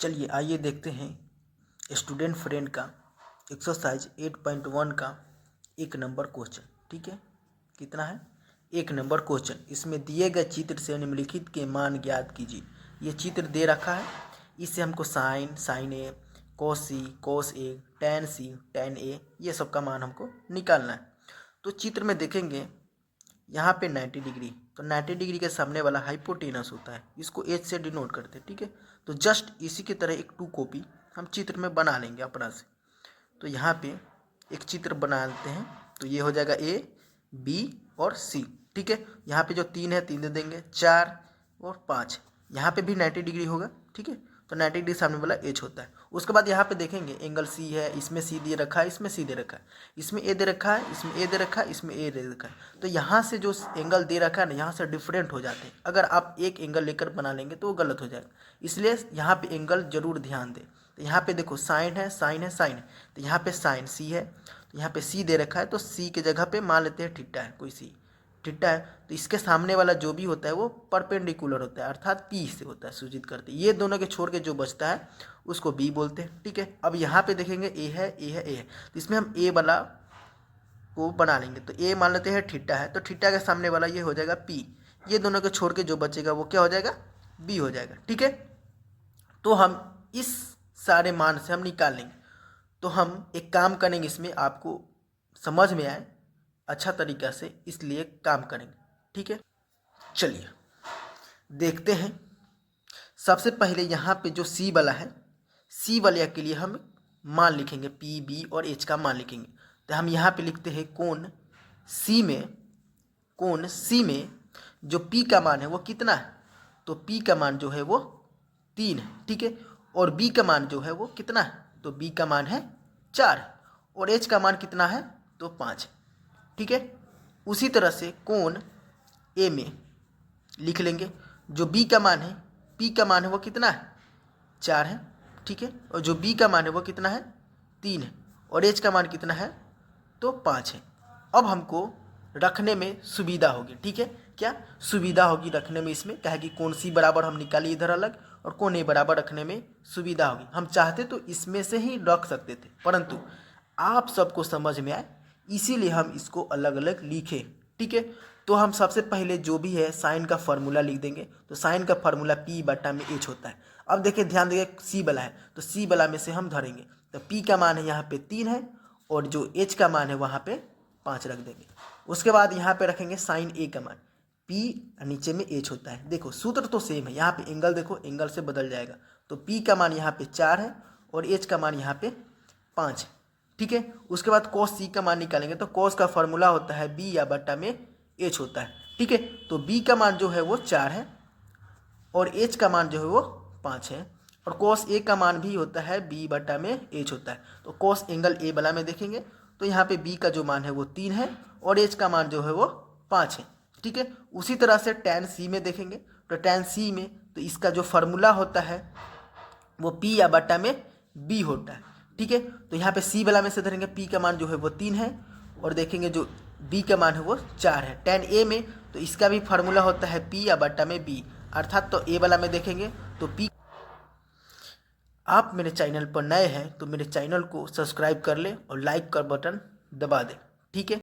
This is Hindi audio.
चलिए आइए देखते हैं स्टूडेंट फ्रेंड का एक्सरसाइज 8.1 का 1 नंबर क्वेश्चन। ठीक है, कितना है? 1 नंबर क्वेश्चन। इसमें दिए गए चित्र से निम्नलिखित के मान ज्ञात कीजिए। ये चित्र दे रखा है, इससे हमको sign A, cos C, cos A, tan C, tan A, ये सब का मान हमको निकालना है। तो चित्र में देखेंगे यहाँ पे 90 डिग्री, तो 90 डिग्री के सामने वाला हाइपोटेनस होता है, इसको एच से डिनोट करते हैं। ठीक है, तो जस्ट इसी की तरह एक 2 कॉपी हम चित्र में बना लेंगे अपना से। तो यहाँ पे एक चित्र बना लेते हैं, तो ये हो जाएगा ए, बी और सी। ठीक है, यहाँ पे जो 3 है 3 दे देंगे, 4 और 5, यहाँ पे भी 90 डिग्री होगा। ठीक है, तो 90 डिग्री सामने वाला एच होता है। उसके बाद यहाँ पे देखेंगे एंगल सी है, इसमें सी दे रखा है, इसमें सी दे रखा है, इसमें ए दे रखा है, इसमें ए दे रखा है, इसमें ए दे रखा है। तो यहाँ से जो एंगल दे रखा है ना, यहाँ से डिफरेंट हो जाते हैं। अगर आप एक एंगल लेकर बना लेंगे तो वो गलत हो जाएगा, इसलिए यहाँ पे एंगल जरूर ध्यान दें। तो यहाँ पे देखो साइन है, साइन है, साइन है, तो यहाँ पे साइन सी है, तो यहाँ पे सी दे रखा है, तो सी के जगह पे मान लेते हैं थीटा है, कोई सी थीटा है। तो इसके सामने वाला जो भी होता है वो परपेंडिकुलर होता है, अर्थात पी से होता है, सूचित करते हैं। ये दोनों के छोड़ के जो बचता है उसको बी बोलते हैं। ठीक है, अब यहाँ पे देखेंगे ए है, ए है, ए है, तो इसमें हम ए वाला को बना लेंगे। तो ए मान लेते हैं थीटा है, तो थीटा के सामने वाला ये हो जाएगा पी। ये दोनों के छोड़ के जो बचेगा वो क्या हो जाएगा? बी हो जाएगा। ठीक है, तो हम इस सारे मान से हम निकाल लेंगे। तो हम एक काम करेंगे, इसमें आपको समझ में आए अच्छा तरीका से, इसलिए काम करेंगे। ठीक है, चलिए देखते हैं। सबसे पहले यहाँ पे जो सी वाला है, सी वाले के लिए हम मान लिखेंगे, पी, बी और एच का मान लिखेंगे। तो हम यहाँ पे लिखते हैं कोण सी में जो पी का मान है वो कितना है? तो पी का मान जो है वो 3 है। ठीक है, और बी का मान जो है वो कितना है? तो बी का मान है 4, और एच का मान कितना है? तो 5 है। ठीक है, उसी तरह से कोण ए में लिख लेंगे, जो बी का मान है, पी का मान है वो कितना है? 4 है। ठीक है, और जो बी का मान है वो कितना है? 3 है, और एच का मान कितना है? तो 5 है। अब हमको रखने में सुविधा होगी। ठीक है, क्या सुविधा होगी रखने में? इसमें क्या है कि कौन सी बराबर हम निकालिए इधर अलग, और कौन ए बराबर रखने में सुविधा होगी। हम चाहते तो इसमें से ही रख सकते थे, परंतु आप सबको समझ में आए इसीलिए हम इसको अलग अलग लिखे। ठीक है, तो हम सबसे पहले जो भी है साइन का फार्मूला लिख देंगे। तो साइन का फार्मूला पी बटा में एच होता है। अब देखिए ध्यान देंगे, सी वाला है तो सी वाला में से हम धरेंगे। तो पी का मान है यहाँ पे 3 है, और जो एच का मान है वहाँ पे 5 रख देंगे। उसके बाद यहाँ पे रखेंगे साइन ए का मान, पी नीचे में एच होता है। देखो सूत्र तो सेम है, यहाँ पे एंगल देखो, एंगल से बदल जाएगा। तो पी का मान यहाँ पे 4 है, और एच का मान यहाँ पे 5 है। ठीक है, उसके बाद कॉस सी का मान निकालेंगे। तो कॉस का फॉर्मूला होता है बी या बटा में एच होता है। ठीक है, तो बी का मान जो है वो 4 है, और एच का मान जो है वो 5 है, और कॉस ए का मान भी होता है बी बटा में एच होता है। तो कॉस एंगल ए वाला में देखेंगे तो यहाँ पे बी का जो मान है वो 3 है, और एच का मान जो है वो 5 है। ठीक है, उसी तरह से टैन सी में देखेंगे। तो टैन सी में तो इसका जो फार्मूला होता है वो पी या बटा में बी होता है। ठीक है, तो यहाँ पे सी वाला में से धरेंगे, पी का मान जो है वो 3 है, और देखेंगे जो बी का मान है वो 4 है। टैन ए में तो इसका भी फार्मूला होता है पी या बटा में बी, अर्थात तो ए वाला में देखेंगे तो पी। आप मेरे चैनल पर नए हैं तो मेरे चैनल को सब्सक्राइब कर लें और लाइक का बटन दबा दें। ठीक है।